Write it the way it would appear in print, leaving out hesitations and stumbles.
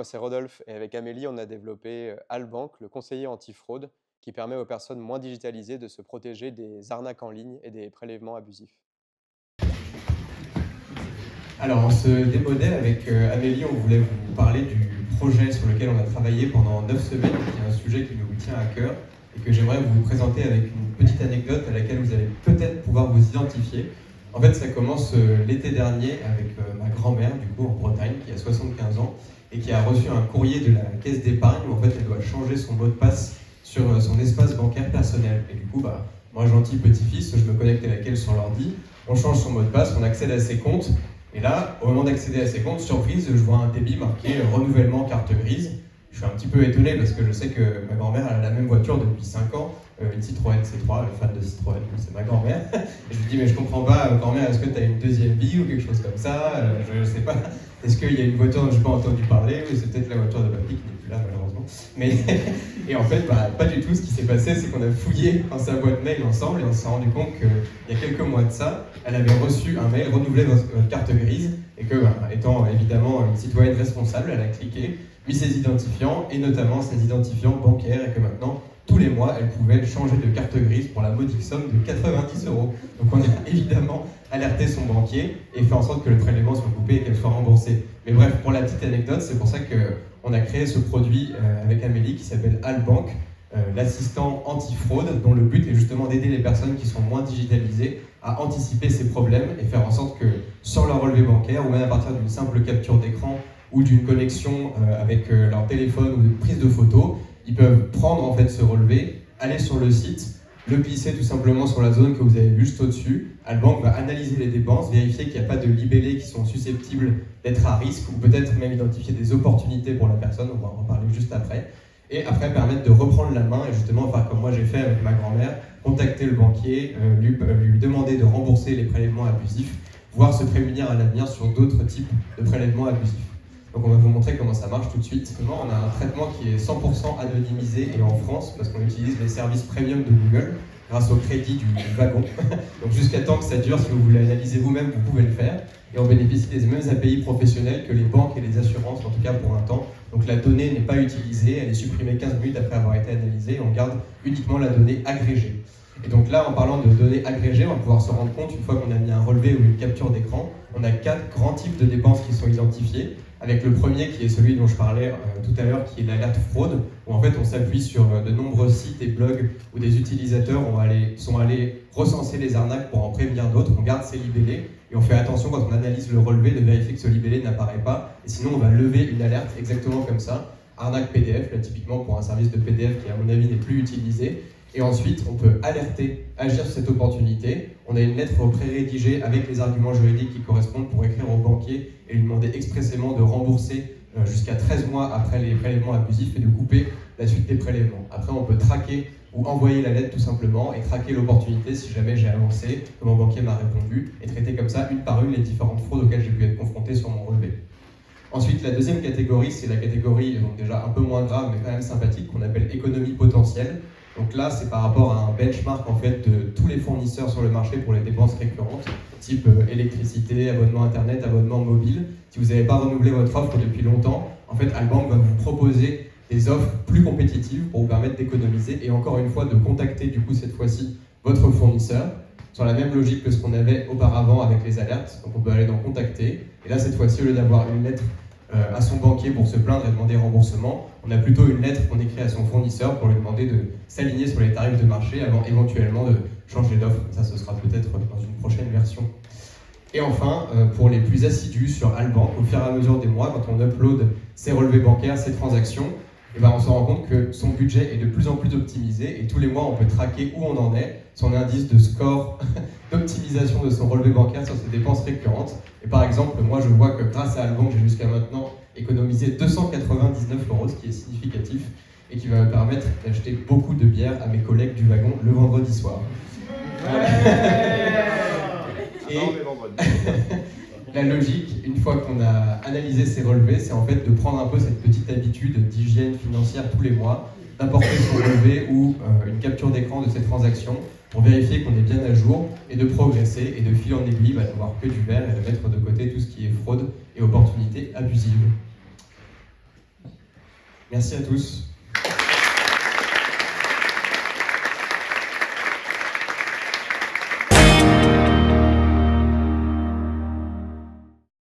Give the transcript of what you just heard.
moi c'est Rodolphe et avec Amélie, on a développé Albank, le conseiller antifraude, qui permet aux personnes moins digitalisées de se protéger des arnaques en ligne et des prélèvements abusifs. Alors, on se démodait avec Amélie, on voulait vous parler du projet sur lequel on a travaillé pendant 9 semaines, qui est un sujet qui nous tient à cœur et que j'aimerais vous présenter avec une petite anecdote à laquelle vous allez peut-être pouvoir vous identifier. En fait, ça commence l'été dernier avec ma grand-mère, du coup, en Bretagne, qui a 75 ans et qui a reçu un courrier de la caisse d'épargne où en fait elle doit changer son mot de passe sur son espace bancaire personnel. Et du coup, moi, gentil petit-fils, je me connecte avec elle sur l'ordi, on change son mot de passe, on accède à ses comptes. Et là, au moment d'accéder à ses comptes, surprise, je vois un débit marqué renouvellement carte grise. Je suis un petit peu étonné parce que je sais que ma grand-mère elle a la même voiture depuis 5 ans, une Citroën C3, elle est fan de Citroën, donc c'est ma grand-mère. Et je lui dis, mais je comprends pas, grand-mère, est-ce que tu as une deuxième vie ou quelque chose comme ça? Je sais pas. Est-ce qu'il y a une voiture dont je n'ai pas entendu parler? Ou c'est peut-être la voiture de papy qui n'est plus là, malheureusement. Mais, et en fait, pas du tout. Ce qui s'est passé, c'est qu'on a fouillé dans sa boîte mail ensemble et on s'est rendu compte qu'il y a quelques mois de ça, elle avait reçu un mail renouveler votre carte grise et que, étant évidemment une citoyenne responsable, elle a cliqué, mis ses identifiants et notamment ses identifiants bancaires et que maintenant, tous les mois, elle pouvait changer de carte grise pour la modique somme de 90 euros. Donc on a évidemment alerté son banquier et fait en sorte que le prélèvement soit coupé et qu'elle soit remboursée. Mais bref, pour la petite anecdote, c'est pour ça qu'on a créé ce produit avec Amélie qui s'appelle Albank, l'assistant anti-fraude, dont le but est justement d'aider les personnes qui sont moins digitalisées à anticiper ces problèmes et faire en sorte que, sans leur relevé bancaire, ou même à partir d'une simple capture d'écran ou d'une connexion avec leur téléphone ou une prise de photo, ils peuvent prendre en fait ce relevé, aller sur le site, le glisser tout simplement sur la zone que vous avez vue juste au-dessus. Albank va analyser les dépenses, vérifier qu'il n'y a pas de libellés qui sont susceptibles d'être à risque ou peut-être même identifier des opportunités pour la personne, on va en parler juste après. Et après permettre de reprendre la main et justement faire comme moi j'ai fait avec ma grand-mère, contacter le banquier, lui demander de rembourser les prélèvements abusifs, voire se prémunir à l'avenir sur d'autres types de prélèvements abusifs. Donc on va vous montrer comment ça marche tout de suite. On a un traitement qui est 100% anonymisé et en France parce qu'on utilise les services premium de Google grâce au crédit du wagon. Donc jusqu'à temps que ça dure, si vous voulez analyser vous-même, vous pouvez le faire. Et on bénéficie des mêmes API professionnels que les banques et les assurances, en tout cas pour un temps. Donc la donnée n'est pas utilisée, elle est supprimée 15 minutes après avoir été analysée et on garde uniquement la donnée agrégée. Et donc là, en parlant de données agrégées, on va pouvoir se rendre compte, une fois qu'on a mis un relevé ou une capture d'écran, on a 4 grands types de dépenses qui sont identifiés, avec le premier qui est celui dont je parlais tout à l'heure, qui est l'alerte fraude, où en fait on s'appuie sur de nombreux sites et blogs où des utilisateurs sont allés recenser les arnaques pour en prévenir d'autres, on garde ces libellés, et on fait attention quand on analyse le relevé de vérifier que ce libellé n'apparaît pas, et sinon on va lever une alerte exactement comme ça, arnaque PDF, là typiquement pour un service de PDF qui à mon avis n'est plus utilisé. Et ensuite, on peut alerter, agir sur cette opportunité. On a une lettre pré-rédigée avec les arguments juridiques qui correspondent pour écrire au banquier et lui demander expressément de rembourser jusqu'à 13 mois après les prélèvements abusifs et de couper la suite des prélèvements. Après, on peut traquer ou envoyer la lettre tout simplement et traquer l'opportunité si jamais j'ai avancé, que mon banquier m'a répondu, et traiter comme ça, une par une, les différentes fraudes auxquelles j'ai pu être confronté sur mon relevé. Ensuite, la deuxième catégorie, c'est la catégorie donc déjà un peu moins grave, mais quand même sympathique, qu'on appelle économie potentielle. Donc là, c'est par rapport à un benchmark en fait de tous les fournisseurs sur le marché pour les dépenses récurrentes, type électricité, abonnement internet, abonnement mobile. Si vous n'avez pas renouvelé votre offre depuis longtemps, en fait, Albank va vous proposer des offres plus compétitives pour vous permettre d'économiser et encore une fois de contacter du coup cette fois-ci votre fournisseur sur la même logique que ce qu'on avait auparavant avec les alertes. Donc on peut aller dans contacter et là cette fois-ci au lieu d'avoir une lettre à son banquier pour se plaindre et demander remboursement, on a plutôt une lettre qu'on écrit à son fournisseur pour lui demander de s'aligner sur les tarifs de marché avant éventuellement de changer d'offre. Ça, ce sera peut-être dans une prochaine version. Et enfin, pour les plus assidus sur Albank, au fur et à mesure des mois, quand on upload ses relevés bancaires, ses transactions, on se rend compte que son budget est de plus en plus optimisé et tous les mois, on peut traquer où on en est, son indice de score d'optimisation de son relevé bancaire sur ses dépenses récurrentes. Et par exemple, moi, je vois que grâce à Albank, j'ai jusqu'à maintenant économisé 299 euros, ce qui est significatif et qui va me permettre d'acheter beaucoup de bière à mes collègues du wagon le vendredi soir. Et la logique, une fois qu'on a analysé ces relevés, c'est en fait de prendre un peu cette petite habitude d'hygiène financière tous les mois, d'apporter son relevé ou une capture d'écran de ses transactions pour vérifier qu'on est bien à jour et de progresser et de fil en aiguille, d'avoir que du vert et de mettre de côté tout ce qui est fraude et opportunités abusives. Merci à tous.